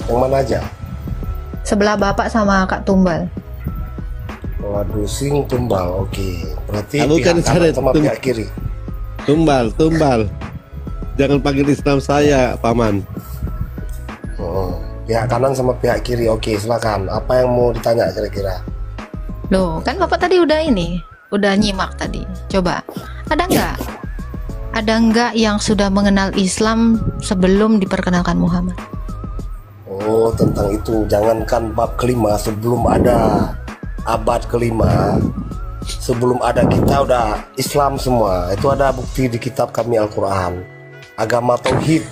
Yang mana aja? Sebelah Bapak sama Kak Tumbal. Waduh, sing Tumbal. Oke. Berarti Bukan, pihak kanan sama pihak kiri. Tumbal. Jangan panggil Islam saya, Paman. Oh, pihak kanan sama pihak kiri. Oke, silakan. Apa yang mau ditanya kira-kira? Loh, kan Bapak tadi udah nyimak tadi. Coba, ada nggak yang sudah mengenal Islam sebelum diperkenalkan Muhammad? Oh, tentang itu. Jangankan bab kelima, sebelum ada abad kelima, sebelum ada kita udah Islam semua. Itu ada bukti di kitab kami Al-Quran. Agama Tauhid.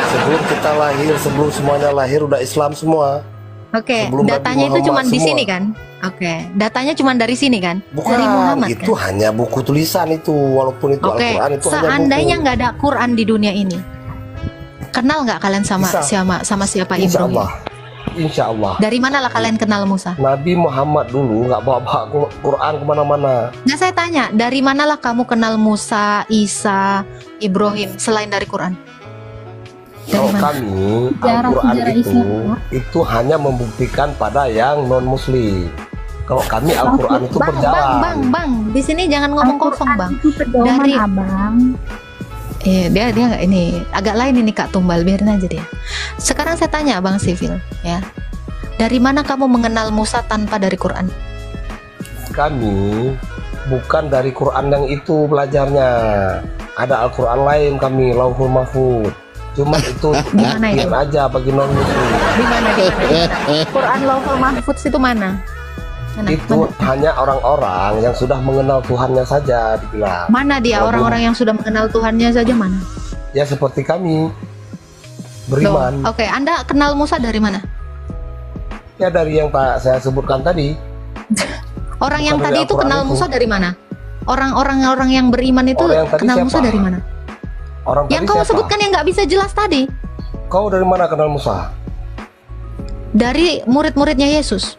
Sebelum kita lahir, sebelum semuanya lahir udah Islam semua. Oke, Sebelum datanya Nabi itu cuma Muhammad di semua. sini kan? Oke, datanya cuma dari sini kan? Bukan, Dari Muhammad itu kan? hanya buku tulisan itu. Walaupun itu Oke, Al-Quran, itu hanya buku. seandainya nggak ada Quran di dunia ini, kenal nggak kalian sama Bisa. sama siapa Insya Ibrahim? Allah. Insya Allah. Dari mana lah kalian kenal Musa? Nabi Muhammad dulu nggak bawa Quran kemana-mana. Nggak, saya tanya, dari manalah kamu kenal Musa, Isa, Ibrahim selain dari Quran? Dari Kalau mana? kami Al-Quran itu hanya membuktikan pada yang non Muslim. Kalau kami Al-Quran itu berjalan. Bang, di sini jangan ngomong kosong bang. Itu pedoman, Dari abang. dia nggak, ini agak lain ini Kak Tumbal, biarin aja dia. Sekarang saya tanya Bang Sivil ya, dari mana kamu mengenal Musa tanpa dari Quran? Kami bukan dari Quran yang itu belajarnya. Ada Al-Quran lain kami, Lauhul Mahfuz. Cuma itu Gimana itu? buktian aja bagi non Muslim. Di mana? Quran Lauhul Mahfuz itu mana? Itu hanya orang-orang yang sudah mengenal Tuhannya saja dibilang. Mana dia Kalau orang-orang yang sudah mengenal Tuhannya saja mana? Ya seperti kami Loh, beriman. Oke, Anda kenal Musa dari mana? Ya dari yang saya sebutkan tadi. Orang Bukan yang dari tadi itu Al-Quran kenal itu. Musa dari mana? Orang yang beriman itu Orang yang tadi kenal siapa? Musa dari mana? Orang Yang tadi kamu siapa? sebutkan yang nggak bisa jelas tadi. Kau dari mana kenal Musa? Dari murid-muridnya Yesus.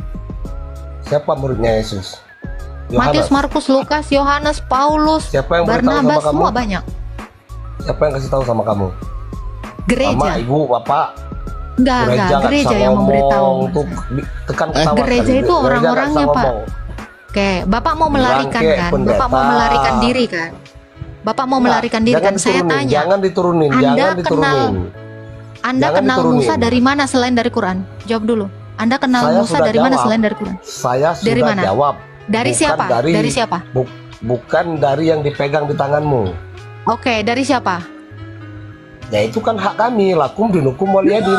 Siapa muridnya Yesus? Matius, Yohanes. Markus, Lukas, Yohanes, Paulus, Siapa yang beritahu sama Barnabas, kamu? semua banyak. Siapa yang kasih tahu sama kamu? Mama, Gereja. ibu, bapak. Enggak, nggak gereja bisa yang ngomong, memberitahu. tuh, tekan ketawa Gereja sekali. itu Gereja orang-orangnya, nggak bisa Pak. ngomong. Oke, Bapak mau melarikan Bilang, kan? pendeta. Bapak mau melarikan diri kan? Bapak mau melarikan diri Jangan kan? Saya diturunin, tanya, Jangan diturunin, Anda jangan diturunin. Anda Jangan kenal diturunin. Musa dari mana selain dari Quran? Jawab dulu. Anda kenal Saya Musa sudah dari mana jawab. selain dari Quran? Saya sudah Dari mana? jawab. Dari Bukan siapa? Dari siapa? Bukan dari yang dipegang di tanganmu. Oke, dari siapa? Ya itu kan hak kami, lakum dinukum waliyadin.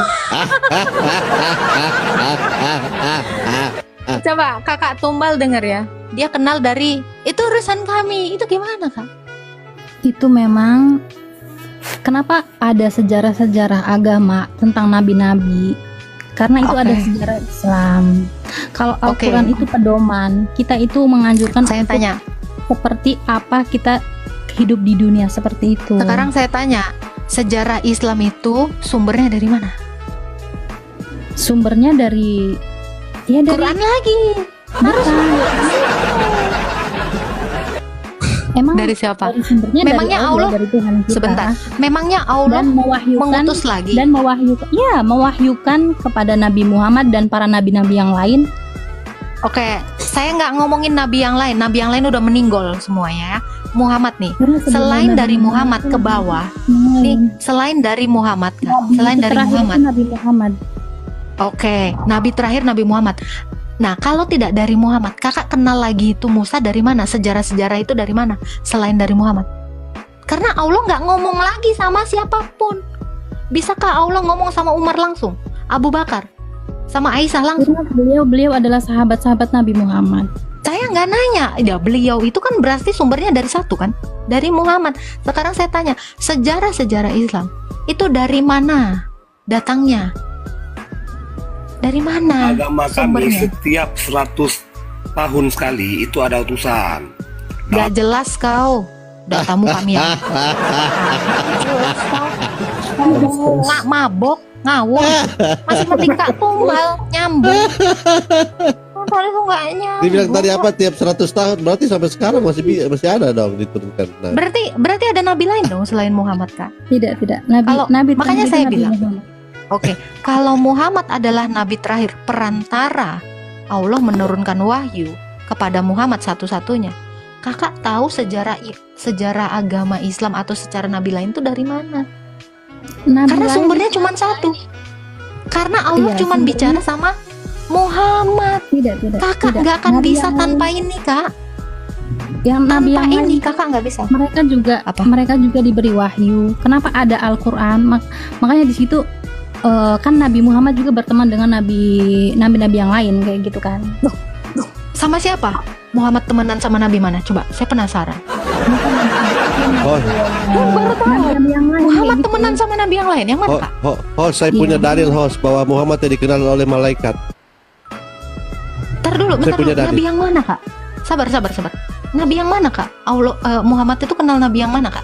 Coba Kakak Tumbal dengar ya. Dia kenal dari itu urusan kami. Itu gimana, Kak? Itu memang kenapa ada sejarah-sejarah agama tentang nabi-nabi, karena itu Oke. ada sejarah Islam. Kalau Oke. Al-Quran itu pedoman, kita itu menganjurkan Saya untuk tanya. seperti apa kita hidup di dunia seperti itu. Sekarang saya tanya, sejarah Islam itu sumbernya dari mana? Sumbernya dari dari Quran lagi. Harus Emang dari siapa? dari sumbernya Memangnya dari Allah- dari Tuhan kita. Sebentar. Memangnya Allah Dan mewahyukan mengutus lagi? dan mewahyukan kepada Nabi Muhammad dan para nabi-nabi yang lain. Oke, saya nggak ngomongin nabi yang lain. Nabi yang lain udah meninggal semuanya ya. Muhammad nih. Karena sebelum Selain Nabi dari Muhammad ke bawah, nih selain dari Muhammad, Kak. Selain dari terakhir itu Muhammad. Nabi Muhammad. Oke, nabi terakhir Nabi Muhammad. Nah, kalau tidak dari Muhammad, Kakak kenal lagi itu Musa dari mana? Sejarah-sejarah itu dari mana? Selain dari Muhammad. Karena Allah nggak ngomong lagi sama siapapun. Bisakah Allah ngomong sama Umar langsung? Abu Bakar? Sama Aisyah langsung? Karena beliau adalah sahabat-sahabat Nabi Muhammad. Saya nggak nanya. Ya, beliau itu kan berarti sumbernya dari satu kan? Dari Muhammad. Sekarang saya tanya, sejarah-sejarah Islam itu dari mana datangnya? Dari mana Agama kami sumbernya? setiap 100 tahun sekali itu ada utusan. Gak jelas kau. Datamu kami yang nggak mabok ngawur masih mending Kak Tumbal nyambung. Tadi tuh nggak nyambung. Dibilang tadi apa tiap 100 tahun berarti sampai sekarang masih ada dong diturunkan. Nah, Berarti ada nabi lain dong selain Muhammad, Kak. Tidak. Nabi Kalau- Nabi makanya terakhir saya itu Nabi bilang. Muhammad. Oke, kalau Muhammad adalah nabi terakhir, perantara Allah menurunkan wahyu kepada Muhammad satu-satunya. Kakak tahu sejarah agama Islam atau secara nabi lain itu dari mana? Nabi Karena lain- sumbernya cuma satu. Karena Allah Iya, cuma sumbernya- bicara sama Muhammad. tidak. Kakak tidak. nggak akan Nabi bisa yang tanpa lain- ini, Kak. yang nabi Tanpa yang ini lain, kakak nggak bisa. mereka juga diberi wahyu. Kenapa ada Al-Qur'an? Makanya di situ kan Nabi Muhammad juga berteman dengan nabi-nabi yang lain kayak gitu kan. Sama siapa? Muhammad temenan sama nabi mana? Coba, saya penasaran. Oh, Nabi yang lain Muhammad kayak gitu. temenan sama nabi yang lain. Yang mana, Kak? host, saya punya dalil host bahwa Muhammad yang dikenal oleh malaikat. Ntar dulu, Saya bentar punya dulu. dalil. Nabi yang mana, Kak? Sabar. Nabi yang mana, Kak? Muhammad itu kenal nabi yang mana, Kak?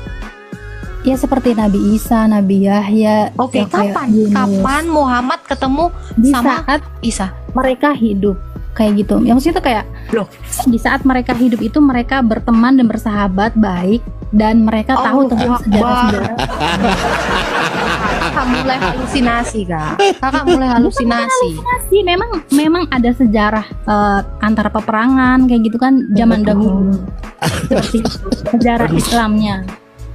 Ya seperti Nabi Isa, Nabi Yahya. Oke, yang kayak kapan? Yunus. Kapan Muhammad ketemu Di sama saat Isa? mereka hidup kayak gitu. Yang maksudnya itu kayak Loh. di saat mereka hidup itu mereka berteman dan bersahabat baik dan mereka tahu tentang sejarah-sejarah. Kakak mulai halusinasi, Kak. Kakak mulai halusinasi. Sih memang ada sejarah antara peperangan kayak gitu kan zaman dahulu. Seperti itu, sejarah Islamnya.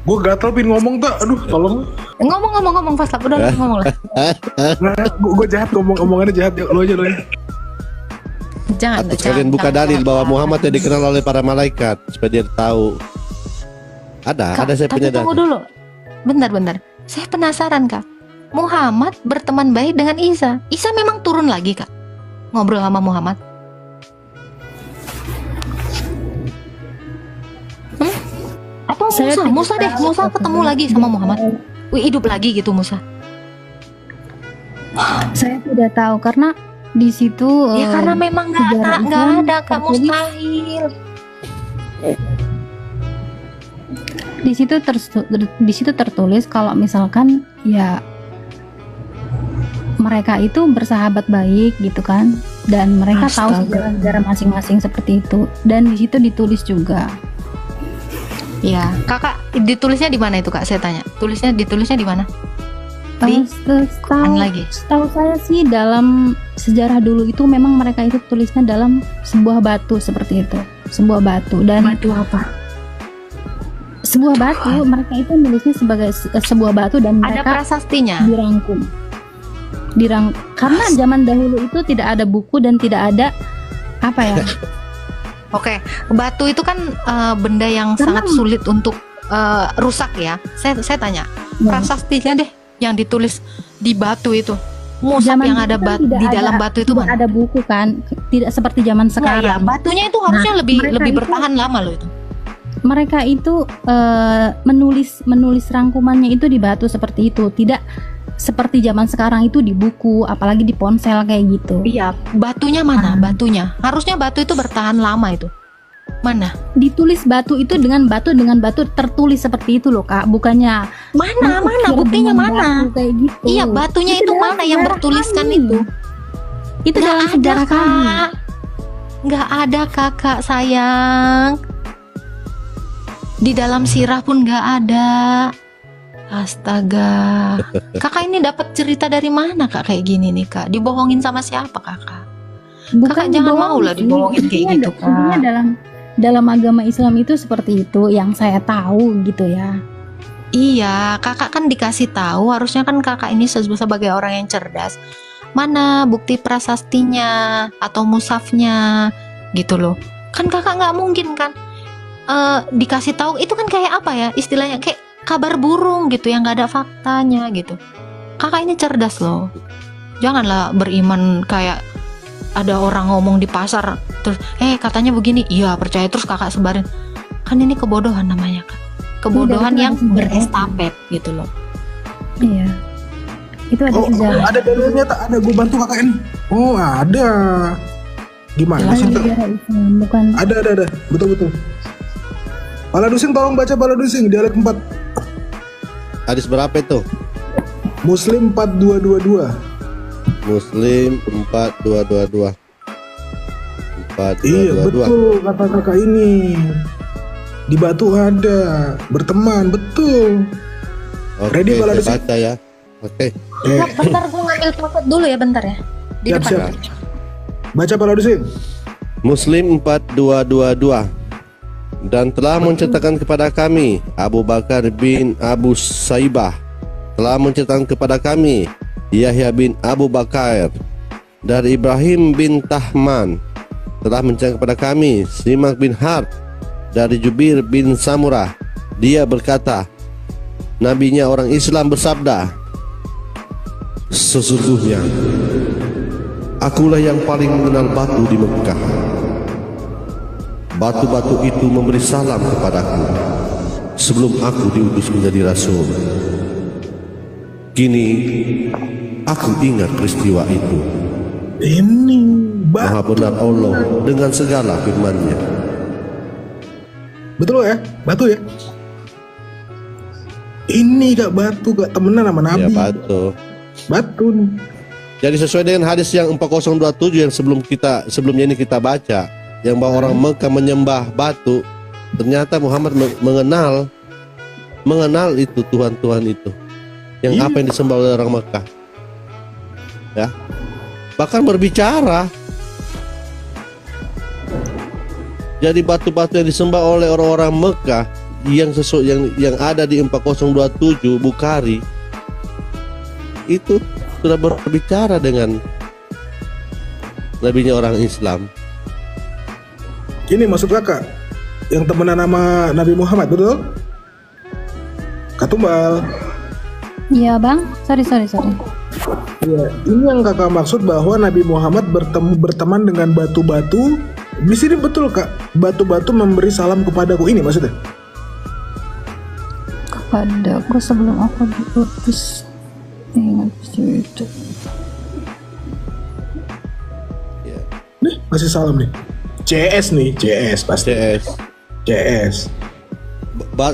Gue gatel pin ngomong tak, aduh tolong. Ngomong Faslap, udah ngomong lah. Nah, gue jahat omongannya jahat, lo aja. Jangan. Atau sekalian buka dalil bahwa Muhammad yang dikenal oleh para malaikat supaya dia tahu. Ada saya punya Tunggu dalil. dulu. Bentar. Saya penasaran, Kak. Muhammad berteman baik dengan Isa. Isa memang turun lagi, Kak, ngobrol sama Muhammad. Atau Musa deh. Musa ketemu lagi sama Muhammad. Wih, hidup lagi gitu Musa. Saya tidak tahu karena di situ Ya karena memang sejarah nggak Islam ada, Kak, tertulis- mustahil. di situ tertulis kalau misalkan ya mereka itu bersahabat baik gitu kan dan mereka tahu Astaga. sejarah masing-masing seperti itu dan di situ ditulis juga. Ya, Kakak ditulisnya di mana itu, Kak? Saya tanya. Ditulisnya di mana? Di Setahu lagi. setahu saya sih dalam sejarah dulu itu memang mereka itu tulisnya dalam sebuah batu seperti itu, sebuah batu dan Batu apa? sebuah batu mereka itu nulisnya sebagai sebuah batu dan Ada mereka prasastinya. dirangkum karena zaman dahulu itu tidak ada buku dan tidak ada apa ya Oke, batu itu kan benda yang Karena- sangat sulit untuk rusak ya. Saya tanya, ya, prasastinya deh yang ditulis di batu itu. Musab Zaman yang dulu ada kan di dalam batu itu tidak mana? ada buku kan tidak seperti zaman Nggak, sekarang. ya, batunya itu harusnya lebih mereka lebih itu- bertahan lama loh itu. Mereka itu menulis rangkumannya itu di batu seperti itu, tidak seperti zaman sekarang itu di buku apalagi di ponsel kayak gitu. Iya, batunya mana? Batunya. Harusnya batu itu bertahan lama itu. Mana? Ditulis batu itu dengan batu tertulis seperti itu loh Kak, bukannya Mana ukir buktinya dengan mana? batu kayak gitu. Iya, batunya itu dalam mana yang sejarah bertuliskan kami. itu? Itu Nggak dalam ada, sejarah kami. Kak. Nggak ada, Kakak sayang. Di dalam sirah pun nggak ada. Astaga. Kakak ini dapat cerita dari mana, Kak, kayak gini nih, Kak? Dibohongin sama siapa, Kakak? Kakak jangan dibohong mau lah sih. dibohongin kayak Intinya gitu, intinya Kak. dalam agama Islam itu seperti itu yang saya tahu gitu ya. Iya, Kakak kan dikasih tahu, harusnya kan Kakak ini sebagai orang yang cerdas. Mana bukti prasastinya atau musafnya gitu loh. Kan Kakak nggak mungkin kan dikasih tahu itu kan kayak apa ya istilahnya, kayak kabar burung gitu yang nggak ada faktanya gitu. Kakak ini cerdas loh. Janganlah beriman kayak ada orang ngomong di pasar terus katanya begini, iya percaya terus Kakak sebarin. Kan ini kebodohan namanya, Kak. Kebodohan Tidak, itu yang ada sejarah. berestafet gitu loh. Iya. Itu ada Oh, sejarah. ada dalilnya tak? Ada, gue bantu kakak ini. Oh, ada. Gimana Ada sih? Tak? sejarah Islam, bukan Ada. Betul. Baladusing tolong baca Baladusing di ayat 4. Hadis berapa itu? Muslim 4222. Muslim 4222. Iya 4222. betul kata kakak ini. Di batu ada berteman betul. Oke, Ready, saya Baladusing? baca ya. Oke. Bentar, gue ngambil paket dulu ya, bentar ya. Di Siap, depan. siap. Baca Pak Ladusin. Muslim 4222. Dan telah menceritakan kepada kami Abu Bakar bin Abu Saibah, telah menceritakan kepada kami Yahya bin Abu Bakar dari Ibrahim bin Tahman, telah menceritakan kepada kami Simak bin Harb dari Jubir bin Samurah. Dia berkata, nabinya orang Islam bersabda, sesungguhnya akulah yang paling mengenal batu di Mekah. Batu-batu itu memberi salam kepadaku sebelum aku diutus menjadi rasul. Kini aku ingat peristiwa itu. Ini Maha benar Allah dengan segala firman-Nya. betul ya, batu ya. Ini Kak batu, Kak temenan sama Ya, Nabi. batu. Batu nih. Jadi sesuai dengan hadis yang 4027 yang sebelumnya ini kita baca, yang bahwa orang Mekah menyembah batu, ternyata Muhammad mengenal itu Tuhan itu, yang Iya. apa yang disembah oleh orang Mekah, ya, bahkan berbicara. Jadi batu-batu yang disembah oleh orang-orang Mekah yang yang ada di 4027 Bukhari itu sudah berbicara dengan nabinya orang Islam. Ini maksud Kakak yang temenan sama Nabi Muhammad, betul? Katumbal. Iya bang, sorry. Ya, ini yang Kakak maksud bahwa Nabi Muhammad berteman dengan batu-batu. Di sini betul Kak, batu-batu memberi salam kepadaku, ini maksudnya. Kepadaku sebelum aku diutus. Ingat itu. Nih, kasih salam nih. CS nih, CS pasti. CS.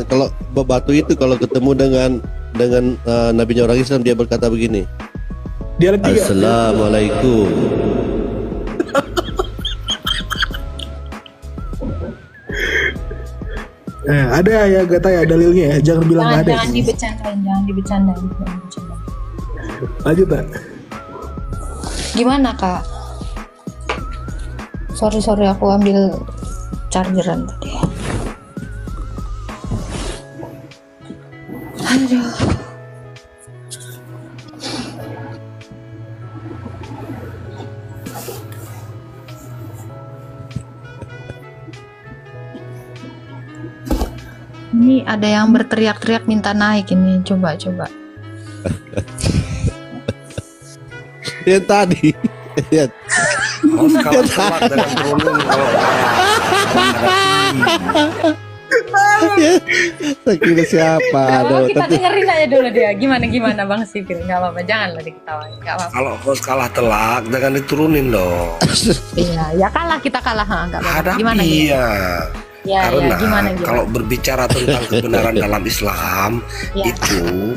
Kalau batu itu kalau ketemu dengan nabinya orang Islam, dia berkata begini, Dia ada 3. Assalamualaikum. Ada ya kata ya dalilnya ya, jangan bilang nggak ada. Jangan dibecandain. Lanjut tak? Gimana kak? Sorry aku ambil chargeran tadi. Aduh. Ini ada yang berteriak-teriak minta naik ini. Coba. Yang tadi. Ya. Harus kalah telak dengan turunin kalau Saya kira siapa? Aduh, kita tapi dengerin aja dulu dia. Gimana Bang Sipil? Gak apa-apa, janganlah diketawain. Gak apa-apa. kalau host kalah telak jangan diturunin dong. Iya, ya kita kalah. Gak apa-apa. Hadapi Gimana? ya. Karena Gimana? kalau berbicara tentang kebenaran dalam Islam Ya. itu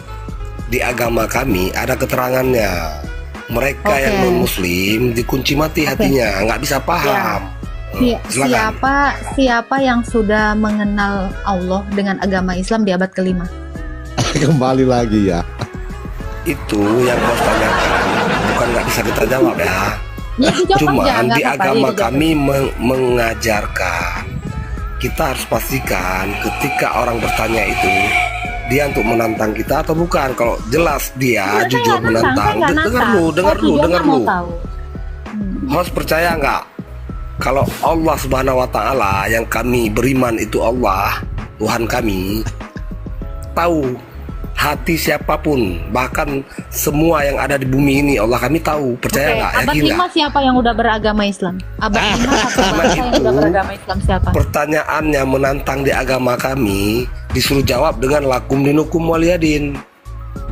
di agama kami ada keterangannya. Mereka Oke. yang non Muslim dikunci mati hatinya, nggak bisa paham. Silakan. Siapa yang sudah mengenal Allah dengan agama Islam di abad kelima? kembali lagi ya. Itu yang kau tanyakan, bukan nggak bisa kita jawab ya. Ya, dijawab aja, Cuman nggak di apa-apa, agama dijawab. kami mengajarkan kita harus pastikan ketika orang bertanya itu dia untuk menantang kita atau bukan. Kalau jelas dia jujur menantang, dengar lu. Host percaya nggak kalau Allah Subhanahu Wa Taala yang kami beriman itu Allah Tuhan kami tahu hati siapapun, bahkan semua yang ada di bumi ini Allah kami tahu. Percaya nggak? Abad Yakin nggak? 5 siapa yang udah beragama Islam? Abad 5 satu bangsa yang udah beragama Islam siapa? Pertanyaannya menantang di agama kami disuruh jawab dengan lakum dinukum waliyadin.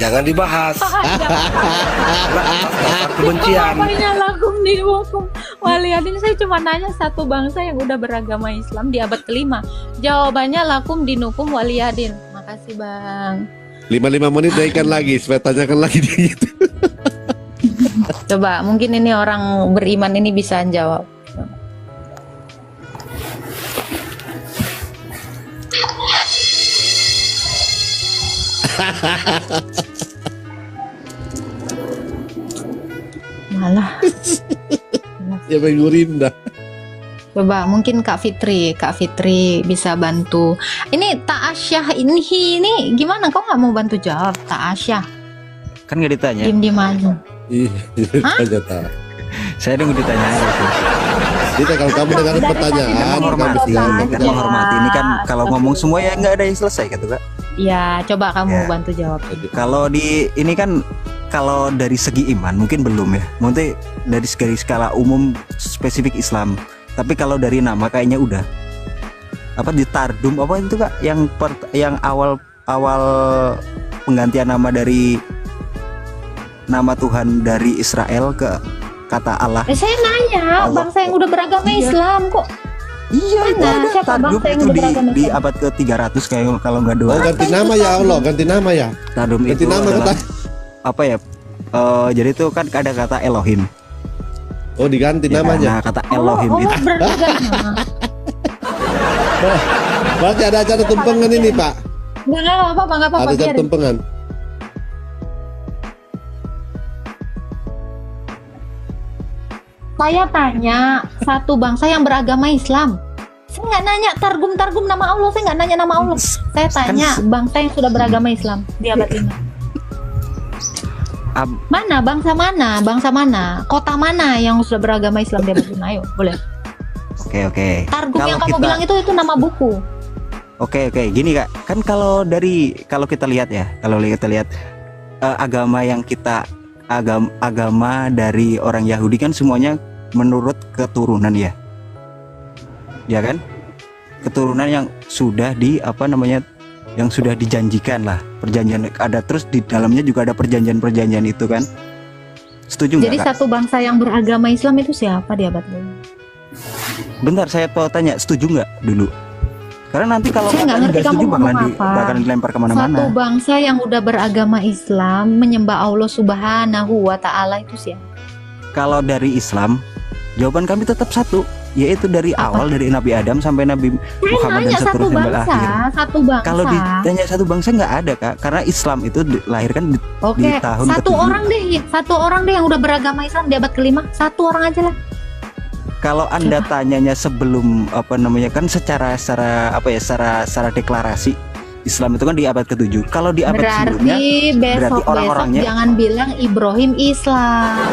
Jangan dibahas. Dasar kebencian. Apanya lakum dinukum waliyadin? Saya cuma nanya satu bangsa yang udah beragama Islam di abad kelima. Jawabannya lakum dinukum waliyadin. Makasih Bang. 5 menit naikkan lagi, supaya tanyakan lagi gitu. Coba mungkin ini orang beriman ini bisa jawab. Alah. Ya Gurinda. Coba mungkin Kak Fitri bisa bantu. Ini Ta'asyah ini gimana? Kau nggak mau bantu jawab Ta'asyah? Kan nggak ditanya. Diem aja. Iya, aja tak. Saya nunggu ditanya aja sih. Jadi kalau kamu dengar pertanyaan, kamu Menghormati, tinggal kan menghormati. Ini kan kalau ngomong semua ya nggak ada yang selesai gitu Kak. Ya, coba kamu Ya. bantu jawab. Kalau di ini kan kalau dari segi iman mungkin belum ya. Mungkin dari skala umum spesifik Islam. Tapi kalau dari nama kayaknya udah. Apa di Tardum apa itu Kak? Yang awal penggantian nama dari nama Tuhan dari Israel ke kata Allah. Saya nanya, Allah. bangsa yang udah beragama Iya. Islam kok. Iya Mana? itu ada Siapa Tardum bangsa yang itu udah di beragama di Islam? abad ke-300 kayak kalau nggak Oh, dua. ganti nama ya Allah, ganti nama ya. Tardum Ganti itu nama adalah kata. apa ya? Jadi itu kan ada kata Elohim. Oh, diganti Ya, namanya. nah kata Elohim Allah itu beragama. Berarti ada acara tumpengan ini, Pak. Nggak apa-apa, Ada acara biarin. tumpengan. Saya tanya satu bangsa yang beragama Islam. Saya nggak nanya targum nama Allah. Saya nggak nanya nama Allah. Saya tanya bangsa yang sudah beragama Islam di abad ini. Mana? Bangsa mana? Kota mana yang sudah beragama Islam di abad ini? Ayo, boleh. Oke. Targum Kalau yang kamu kita- bilang itu nama buku. Oke, gini Kak, kan kalau kita lihat ya, agama yang kita agama dari orang Yahudi kan semuanya menurut keturunan ya kan, keturunan yang sudah yang sudah dijanjikan lah, perjanjian ada, terus di dalamnya juga ada perjanjian itu kan, setuju Jadi nggak Kak? satu bangsa yang beragama Islam itu siapa di abad ini? Bentar, saya mau tanya, setuju nggak dulu? Karena nanti kalau Saya nggak kalian ngerti nggak kamu setuju ngomong apa. bakalan dilempar Satu kemana-mana. bangsa yang udah beragama Islam menyembah Allah Subhanahu wa Ta'ala itu siapa? Kalau dari Islam, jawaban kami tetap satu, yaitu dari Apa? awal dari Nabi Adam sampai Nabi Saya Muhammad dan nanya satu seterusnya sampai bangsa, akhir. satu bangsa. Kalau ditanya satu bangsa nggak ada Kak, karena Islam itu dilahirkan di Oke, di tahun satu ke-7. orang deh yang udah beragama Islam di abad kelima, satu orang aja lah. Kalau Anda tanyanya sebelum kan secara deklarasi Islam itu kan di abad ke-7. Kalau di abad sebelumnya Berarti besok orang-orangnya- jangan bilang Ibrahim Islam.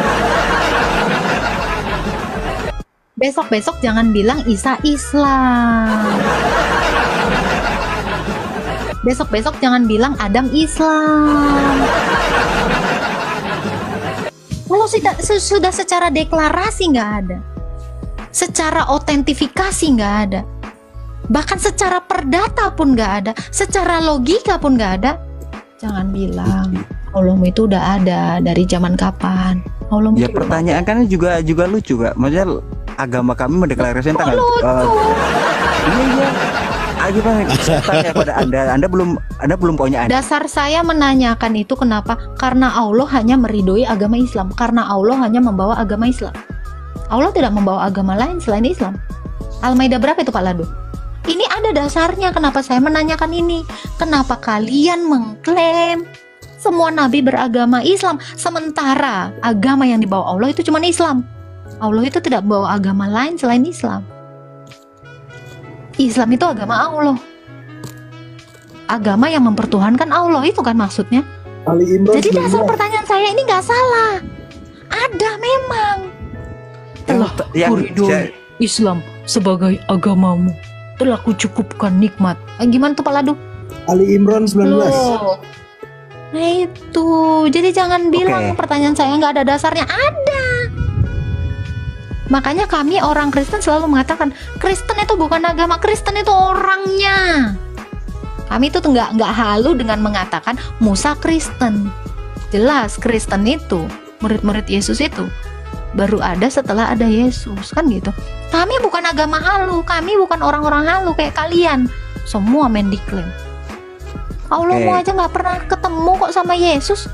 Besok jangan bilang Isa Islam. Besok jangan bilang Adam Islam. Kalau sudah secara deklarasi nggak ada, secara autentifikasi nggak ada, bahkan secara perdata pun nggak ada, secara logika pun nggak ada, jangan bilang Allahmu itu udah ada dari zaman kapan. Allahmu ya itu belum pertanyaan kan juga lucu Kak. Maksudnya agama kami mendeklarasikan ada. tanggal Lucu. iya. Gimana? Saya tanya pada Anda belum punya ada. Dasar saya menanyakan itu kenapa? Karena Allah hanya meridhoi agama Islam. Karena Allah hanya membawa agama Islam. Allah tidak membawa agama lain selain Islam. Al-Maidah berapa itu Pak Lado? Ini ada dasarnya kenapa saya menanyakan ini. Kenapa kalian mengklaim semua nabi beragama Islam, sementara agama yang dibawa Allah itu cuma Islam. Allah itu tidak bawa agama lain selain Islam. Islam itu agama Allah. Agama yang mempertuhankan Allah, itu kan maksudnya. Ali Imran Jadi dasar 19. pertanyaan saya ini nggak salah. Ada memang. Telah kuridhoi Islam sebagai agamamu. Telah kucukupkan nikmat. Gimana tuh Pak Ladu? Ali Imran 19. Loh. Nah itu. Jadi jangan bilang pertanyaan saya nggak ada dasarnya. Ada. Makanya kami orang Kristen selalu mengatakan Kristen itu bukan agama, Kristen itu orangnya. Kami itu nggak halu dengan mengatakan Musa Kristen. Jelas Kristen itu murid-murid Yesus itu baru ada setelah ada Yesus, kan gitu. Kami bukan agama halu, kami bukan orang-orang halu kayak kalian. Semua main diklaim. Allah mau aja nggak pernah ketemu kok sama Yesus.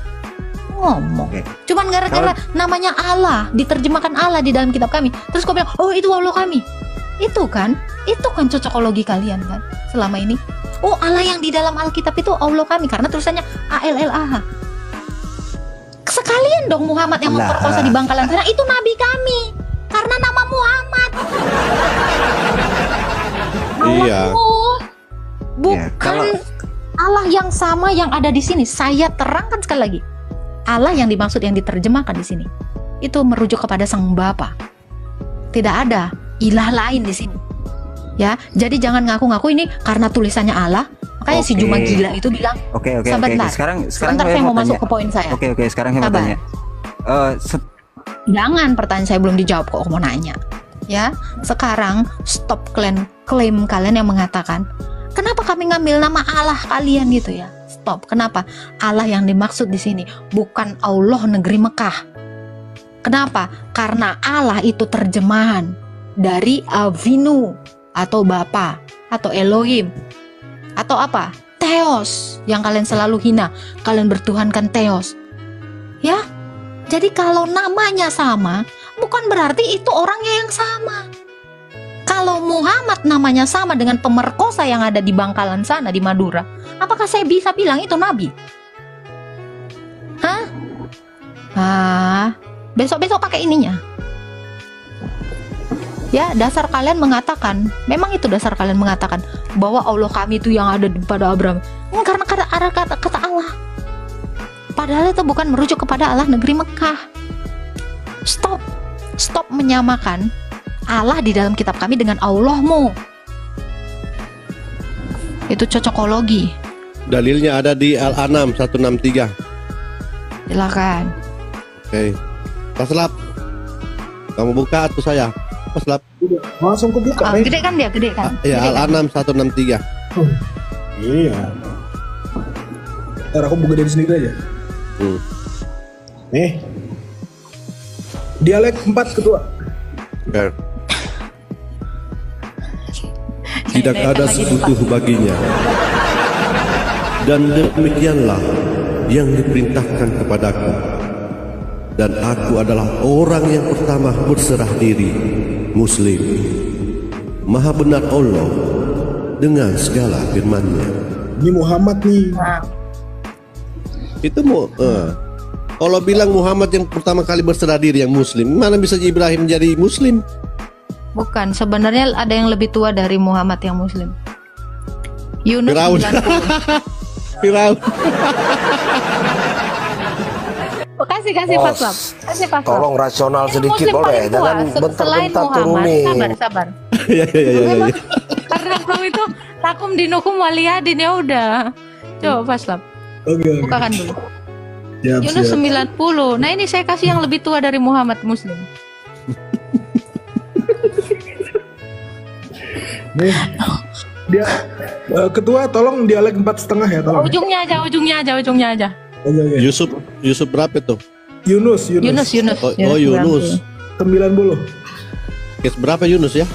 Ngomong. Cuman gara-gara namanya Allah, diterjemahkan Allah di dalam kitab kami. Terus kau bilang, oh itu Allah kami. Itu kan cocokologi kalian kan selama ini. Oh Allah yang di dalam Alkitab itu Allah kami karena tulisannya ALLAH. kalian dong Muhammad yang Lah. memperkosa di Bangkalan sana. Itu nabi kami. Karena nama Muhammad. Iya. Allah, bukan Ya, kalau- Allah yang sama yang ada di sini. Saya terangkan sekali lagi. Allah yang dimaksud yang diterjemahkan di sini itu merujuk kepada Sang Bapa. Tidak ada ilah lain di sini. Ya, jadi jangan ngaku-ngaku ini karena tulisannya Allah. Makanya si Oke. Juma gila itu bilang, Oke. Sebentar. Sekarang sebentar saya mau masuk ke poin saya. Oke, sekarang saya mau Sabar. tanya. Jangan, pertanyaan saya belum dijawab kok, mau nanya. Ya, sekarang stop klaim kalian yang mengatakan, kenapa kami ngambil nama Allah kalian gitu ya? Stop. Kenapa? Allah yang dimaksud di sini bukan Allah negeri Mekah. Kenapa? Karena Allah itu terjemahan dari Avinu atau Bapa atau Elohim atau apa? Theos yang kalian selalu hina. Kalian bertuhankan Theos. Ya? Jadi kalau namanya sama, bukan berarti itu orangnya yang sama. Kalau Muhammad namanya sama dengan pemerkosa yang ada di Bangkalan sana di Madura, apakah saya bisa bilang itu nabi? Hah? Besok-besok pakai ininya. Ya, dasar kalian mengatakan, memang itu dasar kalian mengatakan bahwa Allah kami itu yang ada pada Abraham. Karena kata Allah. Padahal itu bukan merujuk kepada Allah negeri Mekah. Stop menyamakan Allah di dalam kitab kami dengan Allahmu. Itu cocokologi. Dalilnya ada di Al-An'am 163. Silakan. Oke. Paslap. Kamu buka atau saya? Paslap. Udah, langsung kebuka. Gede kan dia, gede kan? Ya, Gede kan? Al-An'am 163. Iya. Ntar aku buka dari sendiri aja. Nih. Dialek 4 ketua. Oke. Tidak Ini ada kan lagi sekutu baginya. Dan demikianlah yang diperintahkan kepadaku. Dan aku adalah orang yang pertama berserah diri, Muslim. Maha benar Allah dengan segala firman-Nya. Ini Muhammad nih. Itu mau kalau bilang Muhammad yang pertama kali berserah diri yang Muslim, mana bisa Ibrahim jadi Muslim? Bukan, sebenarnya ada yang lebih tua dari Muhammad yang Muslim. Yunus Firaun. 90. Firaun. Kasih Bos, paslap. Kasih paslap. Tolong rasional sedikit Muslim boleh, paling tua, jangan selain bentar-bentar Muhammad. turunin. Sabar. Ya. Memang karena kamu itu lakum dinukum waliyadin, ya udah. Coba paslap. Oke. Bukakan dulu. Siap, Yunus siap. 90. Nah, ini saya kasih yang lebih tua dari Muhammad Muslim. Nih. Dia ketua tolong dialek 4,5 ya tolong. Ujungnya aja. Oke. Yusuf berapa tuh? Yunus. Yunus. Oh, Yunus. 90. Kes berapa Yunus ya?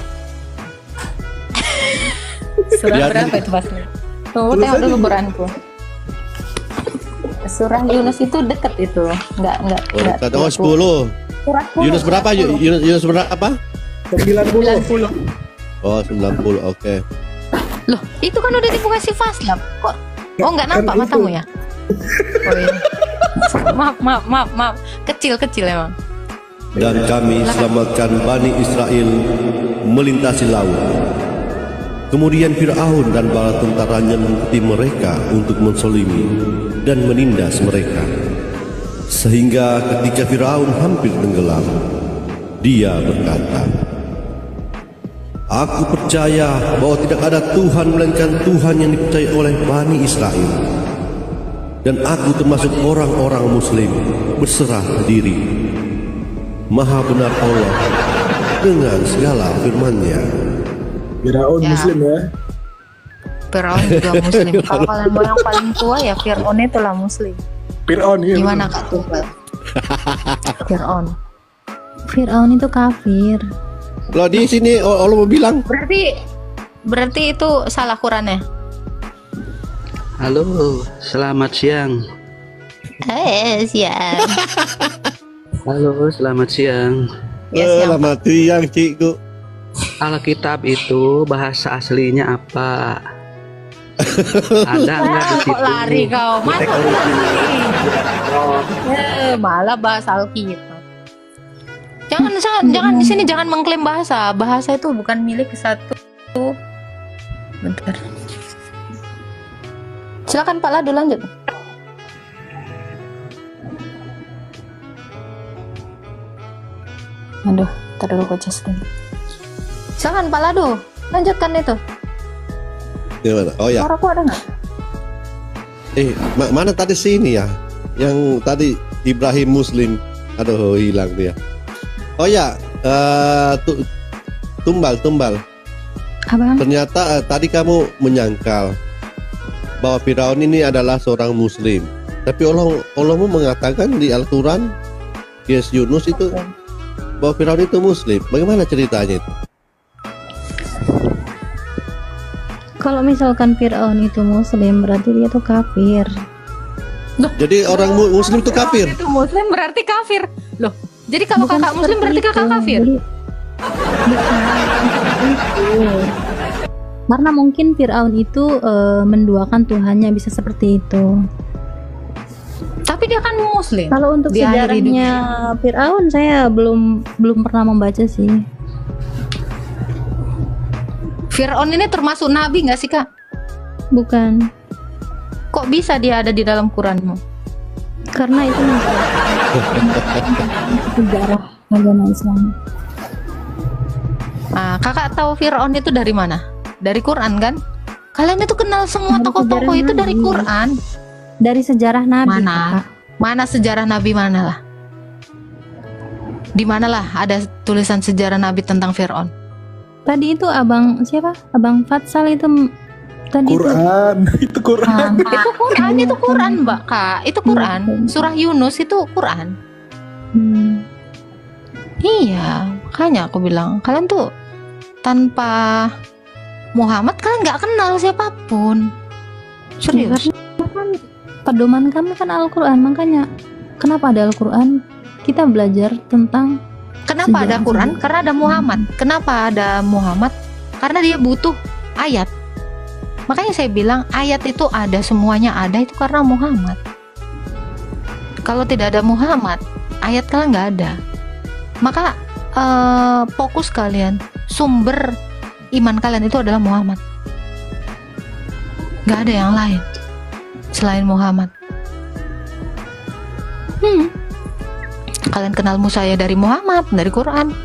Surah Ya, berapa itu paslap? Tuh, Tulis tengok aja. dulu Quranku. Surah Yunus itu deket itu. Enggak. Oh, 10. Surah Yunus berapa? Yunus berapa? 90. Oh, 90. Oke. Loh, itu kan udah dibuka si Faslap. Kok? Oh, nggak nampak Kan matamu itu. ya? Oh iya. Maaf. Kecil emang. Dan kami selamatkan Bani Israel melintasi laut. Kemudian Fir'aun dan bala tentaranya mengikuti mereka untuk mensolimi dan menindas mereka. Sehingga ketika Fir'aun hampir tenggelam, dia berkata, "Aku percaya bahwa tidak ada Tuhan melainkan Tuhan yang dipercaya oleh Bani Israel. Dan aku termasuk orang-orang Muslim berserah diri. Maha benar Allah dengan segala firman-Nya." Firaun Ya. Muslim ya. Fir'aun juga Muslim. Kalau kalian mau yang paling tua ya Fir'aun itulah Muslim. Firaun ya. Gimana Kak Tunggal? Fir'aun itu kafir. Loh di sini Allah mau bilang Berarti itu salah Qurannya. Halo, selamat siang. Siap. Halo, selamat siang. Ya, siap. selamat siang cikgu. Alkitab itu bahasa aslinya apa? Ada nggak di Kok situ? lari kau? Masuk lagi. malah bahas Alkitab. Jangan di sini jangan mengklaim bahasa. Bahasa itu bukan milik satu. Bentar. Silakan Pak Lado lanjut. Aduh, ntar dulu kocas dulu. Silakan Pak Lado, lanjutkan itu. Gimana? Oh ya. Suaraku ada nggak? Mana tadi sini ya? Yang tadi Ibrahim Muslim. Aduh, hilang dia. Oh ya, tumbal. Abang, Ternyata tadi kamu menyangkal bahwa Firaun ini adalah seorang Muslim. Tapi Allahmu mengatakan di Al-Quran, Yes Yunus itu bahwa Firaun itu Muslim. Bagaimana ceritanya itu? kalau misalkan Fir'aun itu Muslim, berarti dia tuh kafir. Jadi orang Muslim itu kafir. Itu Muslim berarti kafir. Loh, jadi kalau Bukan kakak Muslim berarti seperti kakak itu. kafir. Jadi, bukan seperti itu. Karena mungkin Fir'aun itu menduakan Tuhannya, bisa seperti itu. Tapi dia kan Muslim. Kalau untuk Di akhir sejarahnya Fir'aun saya belum pernah membaca sih. Fir'aun ini termasuk nabi nggak sih kak? Bukan, Kok bisa dia ada di dalam Quranmu? karena itu sejarah agama Islam. Nah, kakak tahu Fir'aun itu dari mana? Dari Quran kan? Kalian itu kenal semua Dari tokoh-tokoh sejarah itu dari Nabi. Quran. Dari sejarah Nabi. Mana? Kak. Mana sejarah Nabi mana lah? Di manalah ada tulisan sejarah Nabi tentang Fir'aun? Tadi itu abang siapa? Abang Fatsal itu tadi Quran itu Quran. Itu Quran mbak kak. Itu Quran. Surah Yunus itu Quran. Iya, makanya aku bilang kalian tuh tanpa Muhammad kalian nggak kenal siapapun. Serius. Karena kan pedoman kami kan Al-Quran, makanya kenapa ada Al-Quran? Kita belajar tentang Kenapa ada sejarah Quran? juga. Karena ada Muhammad. Kenapa ada Muhammad? Karena dia butuh ayat. Makanya saya bilang ayat itu ada, semuanya ada itu karena Muhammad. Kalau tidak ada Muhammad, ayat kalian nggak ada. Maka fokus kalian, sumber iman kalian itu adalah Muhammad. Nggak ada yang lain selain Muhammad. Kalian kenal Musa ya dari Muhammad, dari Quran.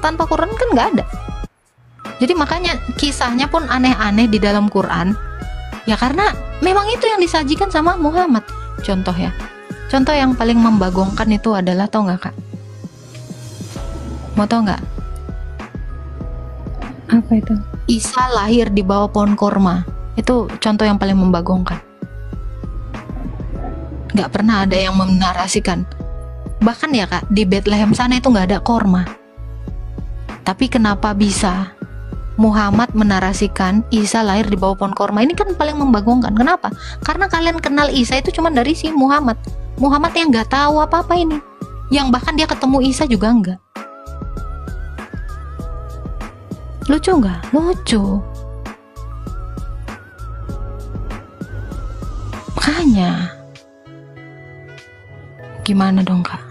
Tanpa Quran kan nggak ada. Jadi makanya kisahnya pun aneh-aneh di dalam Quran. Ya karena memang itu yang disajikan sama Muhammad. Contoh ya. Contoh yang paling membagongkan itu adalah, tau nggak kak? Mau tau nggak? apa itu? Isa lahir di bawah pohon korma. Itu contoh yang paling membagongkan. Nggak pernah ada yang menarasikan. Bahkan ya kak, di Bethlehem sana itu nggak ada korma. Tapi kenapa bisa Muhammad menarasikan Isa lahir di bawah pohon korma? Ini kan paling membagongkan. Kenapa? Karena kalian kenal Isa itu cuma dari si Muhammad. Muhammad yang nggak tahu apa-apa ini. Yang bahkan dia ketemu Isa juga enggak. Lucu nggak? Lucu. Makanya gimana dong kak?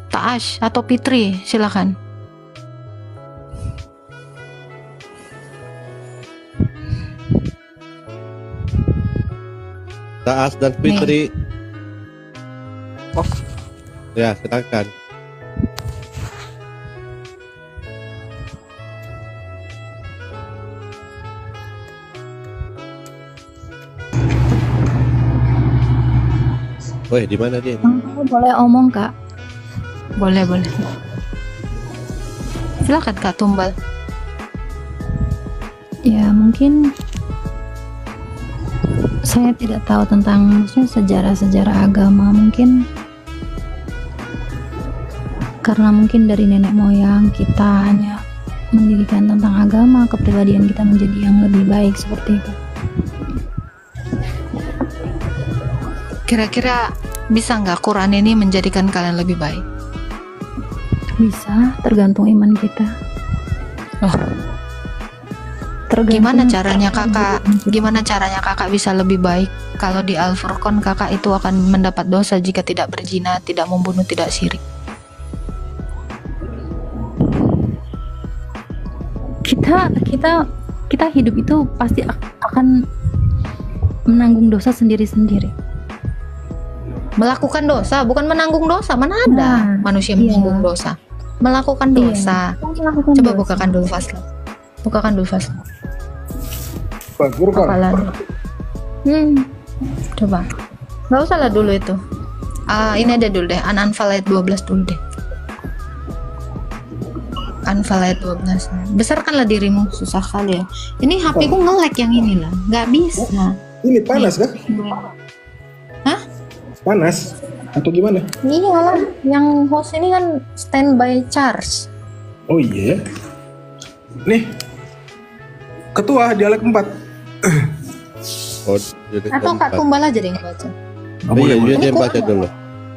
Taash atau Fitri, silakan. Taas dan Fitri. Ya, silakan. Woi, di mana dia? Kamu boleh omong kak. Boleh. Silakan kak Tumbal. Ya mungkin saya tidak tahu tentang maksudnya sejarah-sejarah agama, mungkin karena mungkin dari nenek moyang kita hanya mendirikan tentang agama, kepribadian kita menjadi yang lebih baik seperti itu. Kira-kira bisa nggak Quran ini menjadikan kalian lebih baik? Bisa, tergantung iman kita. Oh. Gimana caranya kakak? Gimana caranya kakak bisa lebih baik kalau di Al-Furqan kakak itu akan mendapat dosa jika tidak berzina, tidak membunuh, tidak syirik. Kita hidup itu pasti akan menanggung dosa sendiri-sendiri. Melakukan dosa, bukan menanggung dosa. Mana ada manusia menanggung dosa? Melakukan dosa. Melakukan Coba dosa. bukakan dulu Faslab. Bukakan dulu Faslab. Furqan. Apalagi? Coba. Nggak usah lah dulu itu. Ini ada dulu deh. An-Anfal ayat 12 dulu deh. Anfal ayat 12. Besarkanlah dirimu, susah kali ya. Ini HP ku nge-lag yang ini lah. Nggak bisa. Ini panas kah? Hah? Panas atau gimana? Iyalah, yang host ini kan standby charge. Oh iya. Nih. Ketua dialek 4. Oh, jadi Atau Kak Tumbal aja deh yang baca. Oh, iya, boleh. dia Ini baca Quran. dulu.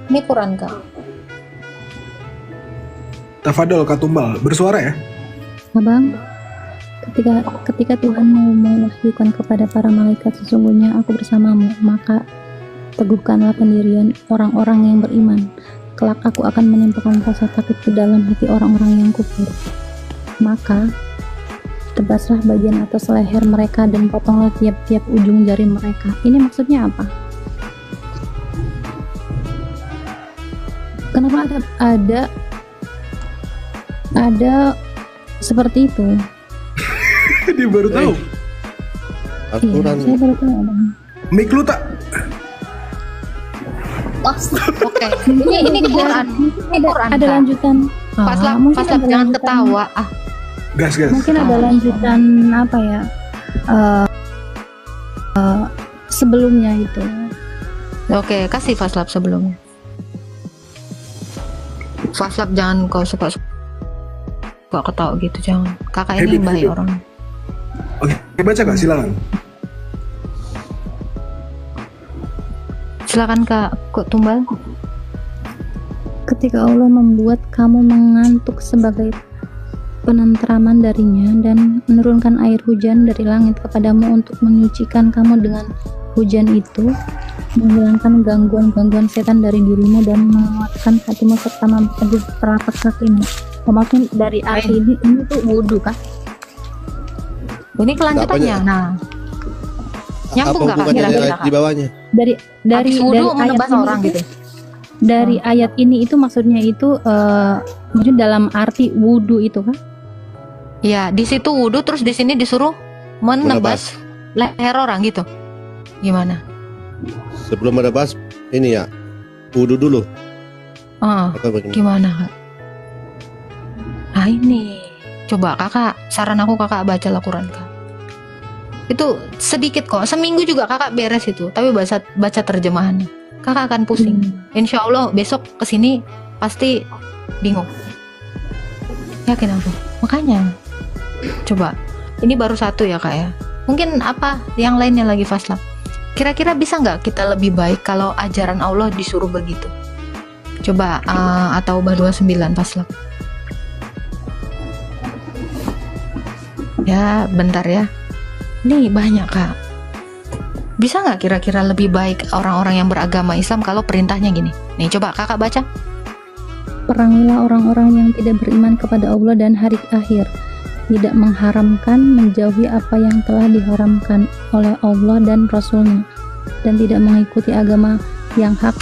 Ini Quran Kak. Tafadol Kak Tumbal, bersuara ya. Abang, ketika Tuhan mau mewahyukan kepada para malaikat, sesungguhnya aku bersamamu, maka teguhkanlah pendirian orang-orang yang beriman. Kelak aku akan menimpakan rasa takut ke dalam hati orang-orang yang kufur. Maka tebaslah bagian atas leher mereka dan potonglah tiap-tiap ujung jari mereka. Ini maksudnya apa? Kenapa ada seperti itu? Dia baru tahu. Al-Quran. Saya baru tahu, Abang. Mik lu tak. Oke. Ini Quran. Ini Quran Ada Kak. lanjutan. Faslab, Mungkin Faslab ada jangan lanjutan. ketawa. Gas. Mungkin ada lanjutan apa ya? Sebelumnya itu. Oke, kasih Faslab sebelumnya. Faslab jangan kau suka ketawa gitu, jangan. Kakak ini Habit, baik habit. orang. Oke, baca Kak, silakan. Silakan Kak Tumbal. Ketika Allah membuat kamu mengantuk sebagai penentraman darinya dan menurunkan air hujan dari langit kepadamu untuk menyucikan kamu dengan hujan itu, menghilangkan gangguan-gangguan setan dari dirimu dan menguatkan hatimu serta memperteguh telapak kakimu. Maksudnya dari arti ini tuh wudhu kah? Ini kelanjutannya. Nah, nyambung Apa nggak Kak hubungannya kira-kira ayat Kak? di bawahnya? Dari Habis wudu ayat menebas ini orang itu- gitu. Dari ayat ini itu maksudnya itu maksudnya dalam arti wudhu itu kan? Ya, di situ wudhu terus di sini disuruh menebas leher orang gitu. Gimana? Sebelum menebas ini ya, wudu dulu. Atau bagaimana? Gimana Kak? Nah ini, coba kakak, saran aku kakak baca Al-Quran Kak. Itu sedikit kok, seminggu juga kakak beres itu, tapi baca terjemahannya. Kakak akan pusing. Insya Allah besok kesini pasti bingung. Yakin aku. Makanya, coba. Ini baru satu ya kak ya. Mungkin apa yang lainnya lagi Faslab. Kira-kira bisa nggak kita lebih baik kalau ajaran Allah disuruh begitu? Coba atau Ubah 29 Faslab. Ya bentar ya. Ini banyak kak. Bisa nggak kira-kira lebih baik orang-orang yang beragama Islam kalau perintahnya gini? Nih coba kakak baca. Perangilah orang-orang yang tidak beriman kepada Allah dan hari akhir, tidak mengharamkan, menjauhi apa yang telah diharamkan oleh Allah dan Rasul-Nya, dan tidak mengikuti agama yang hak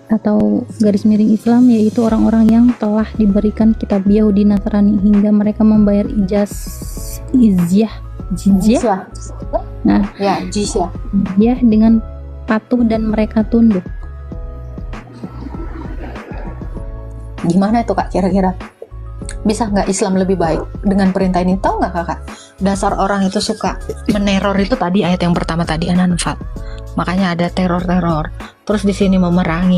atau garis miring Islam, yaitu orang-orang yang telah diberikan kitab Yahudi Nasrani hingga mereka membayar jizyah. Nah, Ya jizyah. jizyah dengan patuh dan mereka tunduk. Gimana itu kak kira-kira? Bisa nggak Islam lebih baik dengan perintah ini? Tahu nggak kakak? Dasar orang itu suka meneror itu tadi ayat yang pertama tadi An-Anfal. Makanya ada teror-teror. Terus di sini memerangi.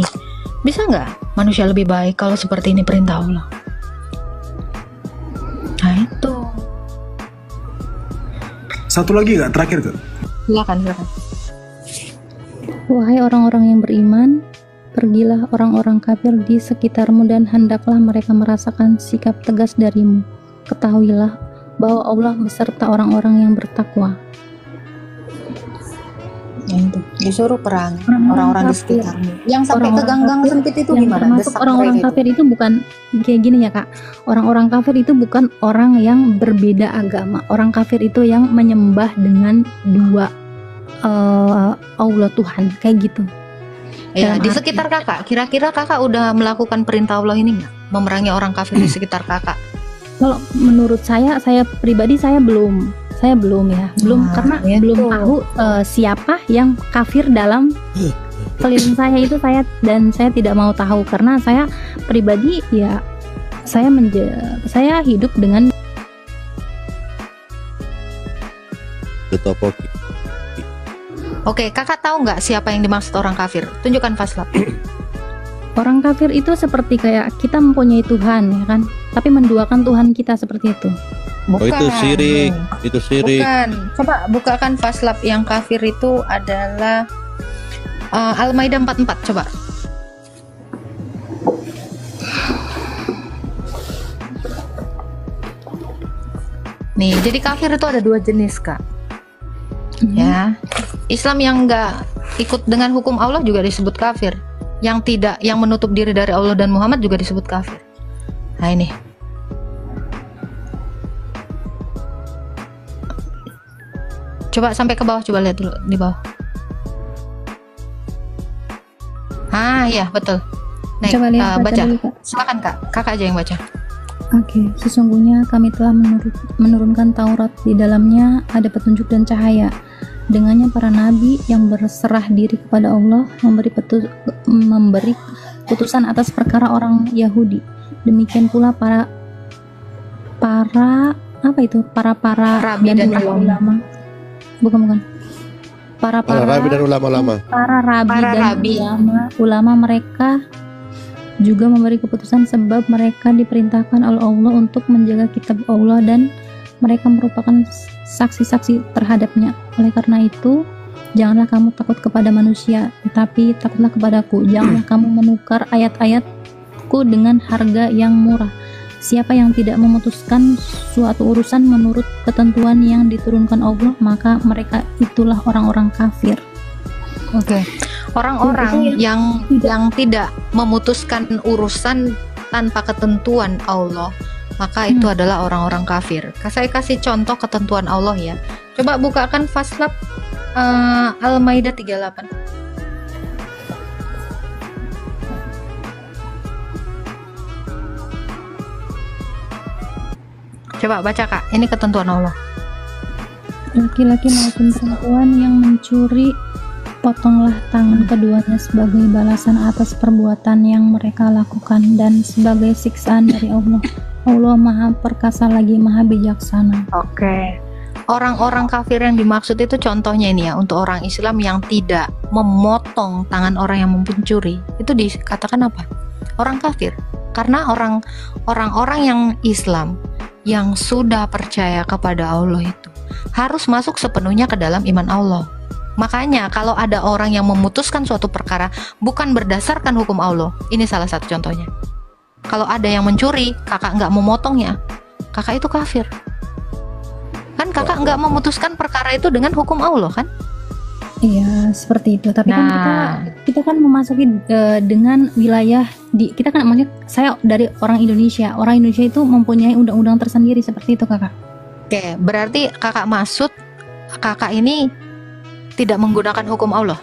Bisa nggak manusia lebih baik kalau seperti ini perintah Allah? Nah itu. Satu lagi Kak, terakhir Kak. Silakan. Wahai orang-orang yang beriman, pergilah orang-orang kafir di sekitarmu dan hendaklah mereka merasakan sikap tegas darimu. Ketahuilah, bahwa Allah beserta orang-orang yang bertakwa. Ya itu disuruh perang Orang-orang orang-orang di kafir. sekitarmu. Yang sampai ke Orang-orang gang-gang kafir sempit itu yang gimana? termasuk Desak orang-orang kayak gitu. kafir itu bukan kayak gini ya kak. Orang-orang kafir itu bukan orang yang berbeda agama. Orang kafir itu yang menyembah dengan dua Allah Tuhan kayak gitu. Ya, Dalam di arti- sekitar kakak, kira-kira kakak udah melakukan perintah Allah ini nggak? Memerangi orang kafir di sekitar kakak? Kalau menurut saya pribadi saya belum ya, belum Nah, karena itu. belum tahu siapa yang kafir dalam keliling saya itu saya tidak mau tahu karena saya pribadi ya saya hidup dengan Ketopoki. Oke, kakak tahu nggak siapa yang dimaksud orang kafir? Tunjukkan faslap. orang kafir itu seperti kayak kita mempunyai Tuhan ya kan, tapi menduakan Tuhan kita seperti itu. Oh itu syirik, itu syirik. Bukan. Coba bukakan faslap yang kafir itu adalah Al-Maidah 44. Coba. Nih, jadi kafir itu ada dua jenis, Kak. Ya. Islam yang enggak ikut dengan hukum Allah juga disebut kafir. Yang menutup diri dari Allah dan Muhammad juga disebut kafir. Nah, ini. Coba sampai ke bawah, coba lihat dulu di bawah. Ah, iya, betul. Naik, Coba lihat baca. dulu, Kak. Silakan, Kak. Kakak aja yang baca. Oke, sesungguhnya kami telah menurunkan Taurat, di dalamnya ada petunjuk dan cahaya. Dengannya para nabi yang berserah diri kepada Allah memberi putusan atas perkara orang Yahudi. Demikian pula para Rabi dan ulama. Bukan. Para Rabi dan ulama-ulama. para rabi Para dan rabi. ulama mereka juga memberi keputusan sebab mereka diperintahkan oleh Allah untuk menjaga kitab Allah dan mereka merupakan saksi-saksi terhadapnya. Oleh karena itu, janganlah kamu takut kepada manusia, tetapi takutlah kepadaku. Janganlah kamu menukar ayat-ayatku dengan harga yang murah. Siapa yang tidak memutuskan suatu urusan menurut ketentuan yang diturunkan Allah, maka mereka itulah orang-orang kafir. Oke. Orang-orang yang tidak memutuskan urusan tanpa ketentuan Allah, maka itu adalah orang-orang kafir. Saya kasih contoh ketentuan Allah ya. Coba bukakan faslap Al-Maidah 38. Coba baca Kak, ini ketentuan Allah. Laki-laki maupun perempuan yang mencuri, potonglah tangan keduanya sebagai balasan atas perbuatan yang mereka lakukan dan sebagai siksaan dari Allah. Allah Maha Perkasa lagi Maha Bijaksana. Oke. Orang-orang kafir yang dimaksud itu contohnya ini ya, untuk orang Islam yang tidak memotong tangan orang yang mencuri, itu dikatakan apa? Orang kafir. Karena orang-orang yang Islam yang sudah percaya kepada Allah itu harus masuk sepenuhnya ke dalam iman Allah. Makanya kalau ada orang yang memutuskan suatu perkara bukan berdasarkan hukum Allah, ini salah satu contohnya. Kalau ada yang mencuri, kakak nggak memotongnya, kakak itu kafir. Kan kakak nggak memutuskan perkara itu dengan hukum Allah kan? Iya, seperti itu. Tapi kan Nah. kita kan memasuki dengan wilayah kita kan, maksudnya saya dari orang Indonesia. Orang Indonesia itu mempunyai undang-undang tersendiri seperti itu, Kakak. Oke, berarti kakak maksud kakak ini tidak menggunakan hukum Allah.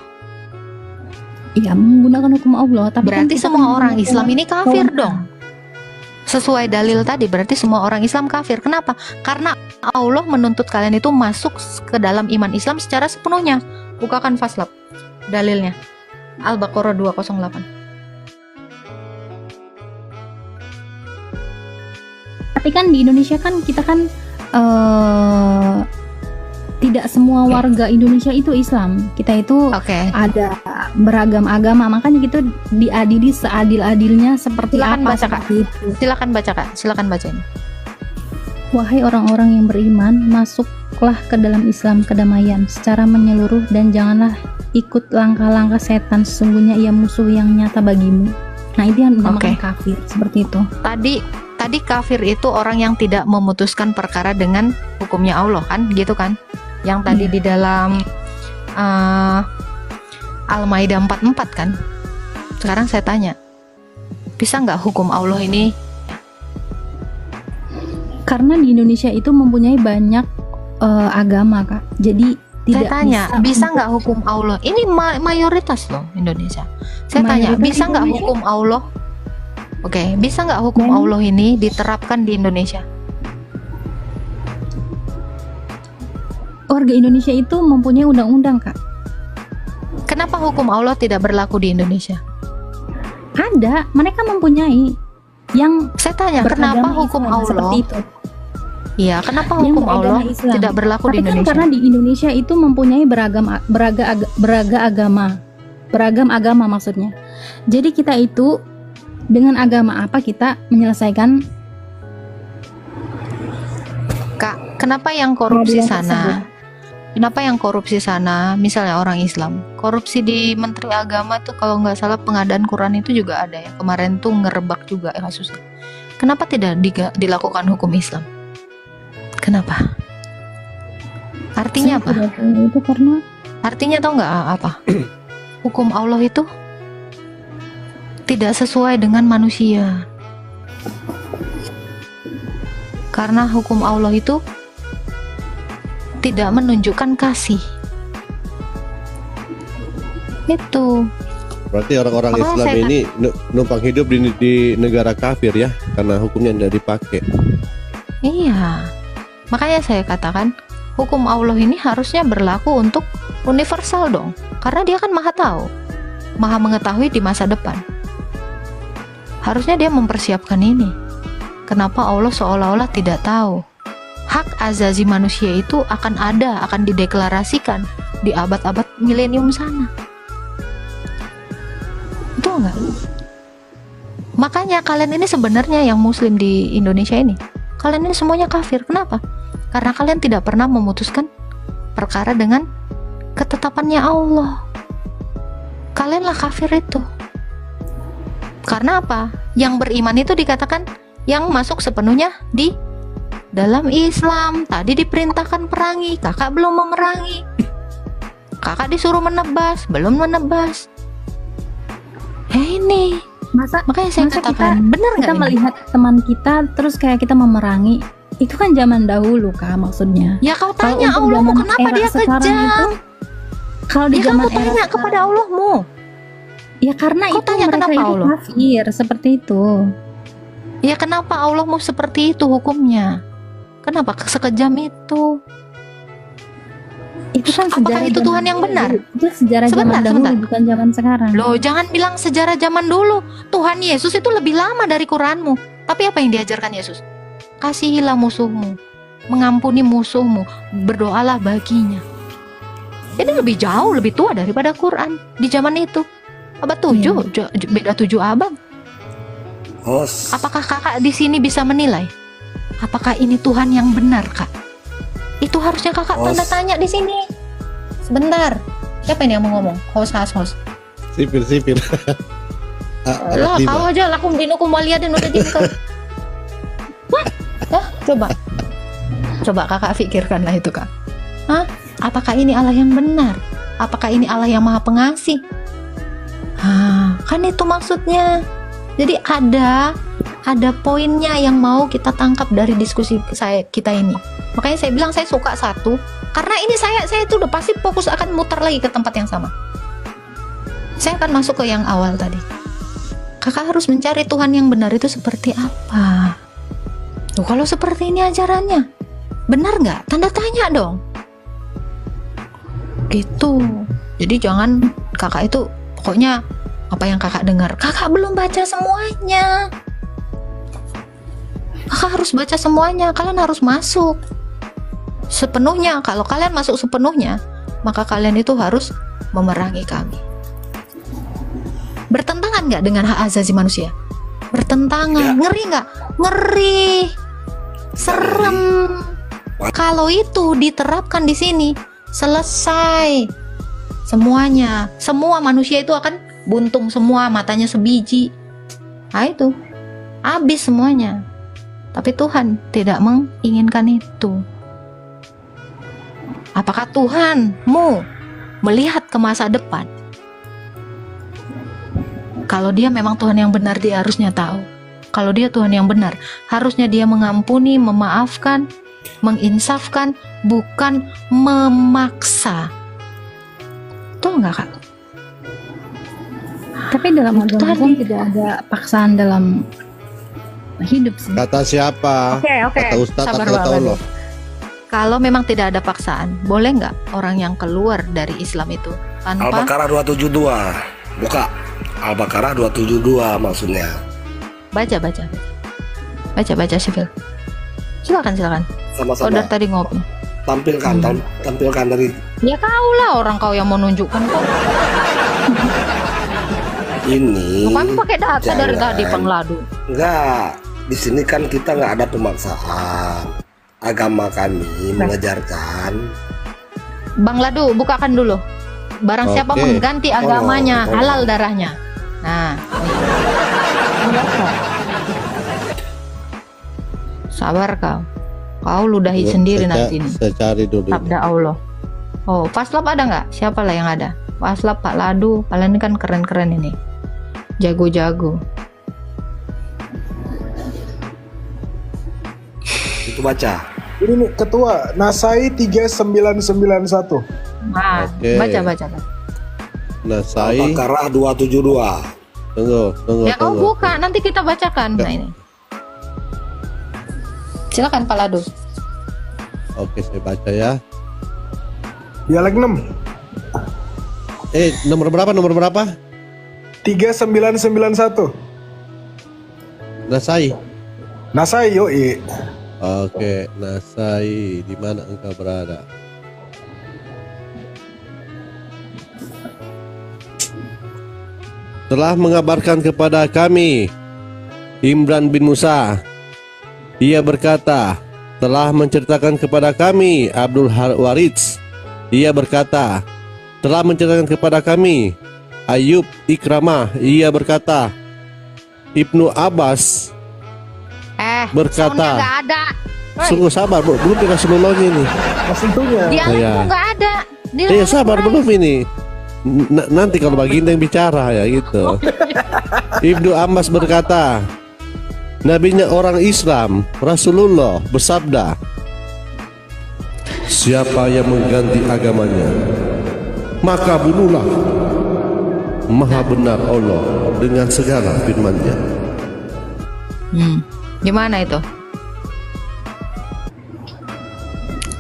Iya, menggunakan hukum Allah, tapi kan Berarti kita semua kan orang menggunakan Islam ini kafir kewenangan. dong. Sesuai dalil tadi, berarti semua orang Islam kafir. Kenapa? Karena Allah menuntut kalian itu masuk ke dalam iman Islam secara sepenuhnya. Bukakan faslap dalilnya. Al-Baqarah 208. Tapi kan di Indonesia kan kita kan tidak semua warga Indonesia itu Islam. Kita itu Oke. ada beragam agama, makanya gitu diadili seadil-adilnya seperti Silakan apa baca, Kak. seperti itu. Silakan baca Kak, silakan baca ini. Wahai orang-orang yang beriman, masuklah ke dalam Islam kedamaian secara menyeluruh dan janganlah ikut langkah-langkah setan, sesungguhnya ia musuh yang nyata bagimu. Nah, itu yang dinamakan Oke. kafir, seperti itu. Tadi tadi kafir itu orang yang tidak memutuskan perkara dengan hukumnya Allah kan, gitu kan? Yang tadi di dalam Al-Maidah 44 kan. Sekarang saya tanya, bisa nggak hukum Allah ini? Karena di Indonesia itu mempunyai banyak agama, Kak. Jadi tidak Saya tanya, bisa untuk- nggak hukum Allah? Ini mayoritas loh Indonesia. Saya tanya, Mayoritas bisa nggak Indonesia. hukum Allah? Oke, bisa nggak hukum Dan- Allah ini diterapkan di Indonesia? warga Indonesia itu mempunyai undang-undang, Kak. Kenapa hukum Allah tidak berlaku di Indonesia? Ada, mereka mempunyai yang Saya tanya, kenapa beragama hukum Islam, Allah? seperti itu. Iya, kenapa Yang hukum beragama Allah Islam. tidak berlaku di Tapi kan Indonesia? karena di Indonesia itu mempunyai beragam agama maksudnya. Jadi kita itu dengan agama apa kita menyelesaikan Kak, kenapa yang korupsi peradilan sana? tersebut. Kenapa yang korupsi sana, misalnya orang Islam, korupsi di Menteri Agama tuh kalau nggak salah pengadaan Quran itu juga ada ya. Kemarin tuh ngerebak juga kasusnya. Kenapa tidak dilakukan hukum Islam? Kenapa? Artinya Saya apa? tidak tahu itu karena Artinya tau nggak apa? Hukum Allah itu tidak sesuai dengan manusia. Karena hukum Allah itu tidak menunjukkan kasih. Itu. Berarti orang-orang Makanya Islam saya ini numpang hidup di negara kafir ya, karena hukumnya tidak dipakai. Iya. Makanya saya katakan hukum Allah ini harusnya berlaku untuk universal dong. Karena dia kan maha tahu, maha mengetahui di masa depan. Harusnya dia mempersiapkan ini. Kenapa Allah seolah-olah tidak tahu? Hak azazi manusia itu akan ada, akan dideklarasikan di abad-abad milenium sana. Betul nggak? Makanya kalian ini sebenarnya yang muslim di Indonesia ini, kalian ini semuanya kafir. Kenapa? Karena kalian tidak pernah memutuskan perkara dengan ketetapannya Allah. Kalianlah kafir itu. Karena apa? Yang beriman itu dikatakan yang masuk sepenuhnya di dalam Islam. Tadi diperintahkan perangi, kakak belum memerangi. Kakak disuruh menebas, belum menebas. Ini makanya saya masa katakan, benar nggak kita ini? melihat teman kita terus kayak kita memerangi. Itu kan zaman dahulu, Kak, maksudnya. Ya kau Kalau tanya untuk Allahmu zaman kenapa era dia sekarang kejam? itu, kalau di Ya zaman kamu tanya era kepada Allahmu. ya karena Kau itu tanya mereka kenapa itu Allah? kafir seperti itu. Ya kenapa Allahmu seperti itu hukumnya? Kenapa sekejam itu? Itu kan Apakah sejarah itu zaman Tuhan yang dulu. benar? Itu sejarah zaman Sebentar, dahulu, sebentar. bukan zaman sekarang. Loh, jangan bilang sejarah zaman dulu. Tuhan Yesus itu lebih lama dari Quranmu. Tapi apa yang diajarkan Yesus? Kasihilah musuhmu, mengampuni musuhmu, berdoalah baginya. Ini lebih jauh, lebih tua daripada Quran di zaman itu. Abad 7, beda 7 abad. Oh, Apakah kakak di sini bisa menilai? Apakah ini Tuhan yang benar, Kak? Itu harusnya kakak Oh, tanda tanya di sini. Sebentar. Siapa ini yang mau ngomong? Host. Sipil. Lah, kau aja lakum dinukum waliyadin udah diem kau. Hah? Coba kakak pikirkanlah itu, Kak. Hah? Apakah ini Allah yang benar? Apakah ini Allah yang Maha Pengasih? Kan itu maksudnya. Jadi ada poinnya yang mau kita tangkap dari diskusi kita ini. Makanya saya bilang saya suka satu, karena ini saya itu udah pasti fokus akan muter lagi ke tempat yang sama. Saya akan masuk ke yang awal tadi. Kakak harus mencari Tuhan yang benar itu seperti apa? Tuh, kalau seperti ini ajarannya, benar nggak? Tanda tanya dong. Gitu. Jadi jangan kakak itu pokoknya apa yang kakak dengar. Kakak belum baca semuanya. Kakak harus baca semuanya. Kalian harus masuk sepenuhnya. Kalau kalian masuk sepenuhnya, maka kalian itu harus memerangi kami. Bertentangan nggak dengan hak asasi manusia? Bertentangan. Ngeri nggak? Ngeri. Serem. Kalau itu diterapkan di sini, selesai semuanya. Semua manusia itu akan buntung semua, matanya sebiji. Nah itu, habis semuanya. Tapi Tuhan tidak menginginkan itu. Apakah Tuhanmu melihat ke masa depan? Kalau dia memang Tuhan yang benar, dia harusnya tahu. Kalau dia Tuhan yang benar, harusnya dia mengampuni, memaafkan, menginsafkan, bukan memaksa. Betul nggak, Kak? Tapi dalam Itu agama tadi. Islam tidak ada paksaan dalam hidup sih. Kata siapa? Oke. Kata Ustadz Sabar, atau kata Bang. Allah? Kalau memang tidak ada paksaan, boleh nggak orang yang keluar dari Islam itu tanpa Al-Baqarah 272. Buka. Al-Baqarah 272 maksudnya. baca Sifil. Silakan. Kau Sama-sama dari tadi ngopi. tampilkan tampilkan dari Ya kau lah orang kau yang menunjukkan kok. ini. Bukan pakai data dari Jangan. tadi Pengladu. Enggak, di sini kan kita nggak ada pemaksaan. Agama kami mengajarkan. Bang Ladu, bukakan dulu. Barang siapa Oke. mengganti agamanya, Tolong. halal darahnya. Nah, ini. Sabar kau. Kau ludahi sendiri nanti nih. Saya cari dulu. Sabda Allah. Oh, Faslab ada nggak? Siapa lah yang ada? Faslab, Pak Ladu. Kalian ini kan keren-keren ini. Jago-jago. Itu baca. Ini nih ketua Nasai 3991. Nah, Oke. baca. Nah, saya Al-Baqarah 272. tunggu. Ya kau buka, nanti kita bacakan. Nah ini. Silakan Pak Ladu. Oke, saya baca ya. Dialek 6. Nomor berapa? 3991. Nasai. Nasai yoi. Oke, Nasai, di mana engkau berada? Telah mengabarkan kepada kami Imran bin Musa. Ia berkata, telah menceritakan kepada kami Abdul Warits. Ia berkata, telah menceritakan kepada kami Ayub Ikramah. Ia berkata, Ibnu Abbas berkata, soundnya nggak ada. Woi, sungguh sabar, belum dikasih menolongnya ini. Maksudnya. dialekmu Iya. nggak ada. Iya sabar belum ini. Nanti kalau baginda yang bicara ya gitu. Ibnu Abbas berkata, nabinya orang Islam Rasulullah bersabda, siapa yang mengganti agamanya maka bunuhlah. Maha benar Allah dengan segala firman-Nya. Gimana itu?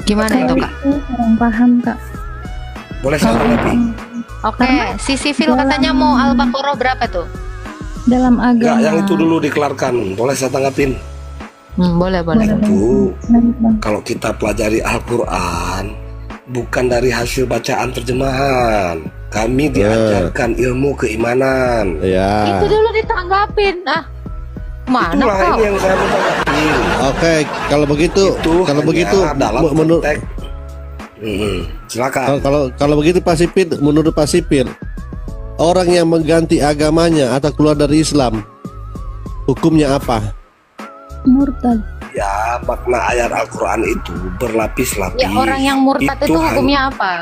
Gimana itu Kak? Kurang paham Kak. Boleh saya tanggapi? Oke, si Sifil katanya mau Al-Baqarah berapa tuh? Dalam Enggak, agama yang itu dulu dikelarkan. Boleh saya tanggapin? Boleh. Itu kalau kita pelajari Al-Quran bukan dari hasil bacaan terjemahan. Kami diajarkan ilmu keimanan. Ya. Itu dulu ditanggapin. Mana Itulah kau? ini yang saya mau tanggapin. Oke, kalau begitu, Itu kalau hanya begitu dalam menurut konteks. Silakan. kalau begitu Pak Sipil, menurut Pak Sipil, orang yang mengganti agamanya atau keluar dari Islam, hukumnya apa? murtad. Ya, makna ayat Al-Quran itu berlapis-lapis. Ya orang yang murtad itu hanya- hukumnya apa?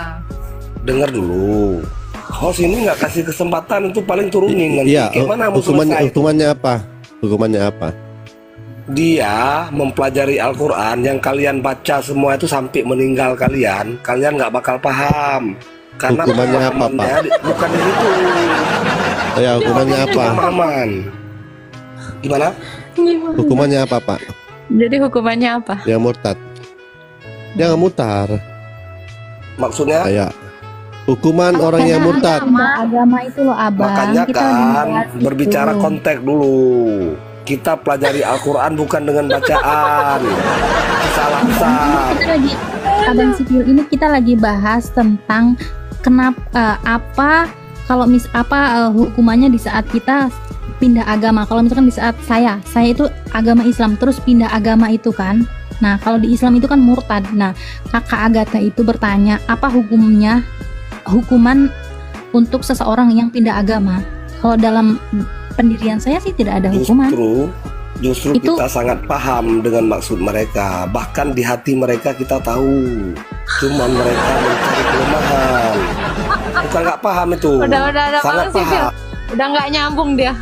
Dengar dulu. Host ini nggak kasih kesempatan, itu paling turunin nanti. Iya, Gimana mau selesai? hukumannya apa? Hukumannya apa? Dia mempelajari Al-Quran yang kalian baca semua itu sampai meninggal kalian nggak bakal paham. Karena Hukumannya apa, pemahamannya bukan itu. Ya, hukumannya apa? Pemahaman. Gimana? Hukumannya apa, Pak? Jadi hukumannya apa? Yang murtad. Dia nggak mutar. Maksudnya? Kayak hukuman orang yang murtad. Agama itu loh abang. Makanya Kita lagi kan bahas itu. berbicara konteks dulu. Kita pelajari Al-Quran bukan dengan bacaan. Salah sah. Kita lagi Abang Sipil ini kita lagi bahas tentang kenapa apa kalau hukumannya di saat kita pindah agama. Kalau misalkan di saat saya itu agama Islam terus pindah agama itu kan. Nah, kalau di Islam itu kan murtad. Nah, Kakak Agatha itu bertanya, apa hukuman untuk seseorang yang pindah agama? Kalau dalam pendirian saya sih tidak ada hukuman. Justru Itu- kita sangat paham dengan maksud mereka. Bahkan di hati mereka kita tahu. Cuman mereka mencari kelemahan. Kita nggak paham itu. Udah, Sangat Bang Sipil. paham. Udah nggak nyambung dia.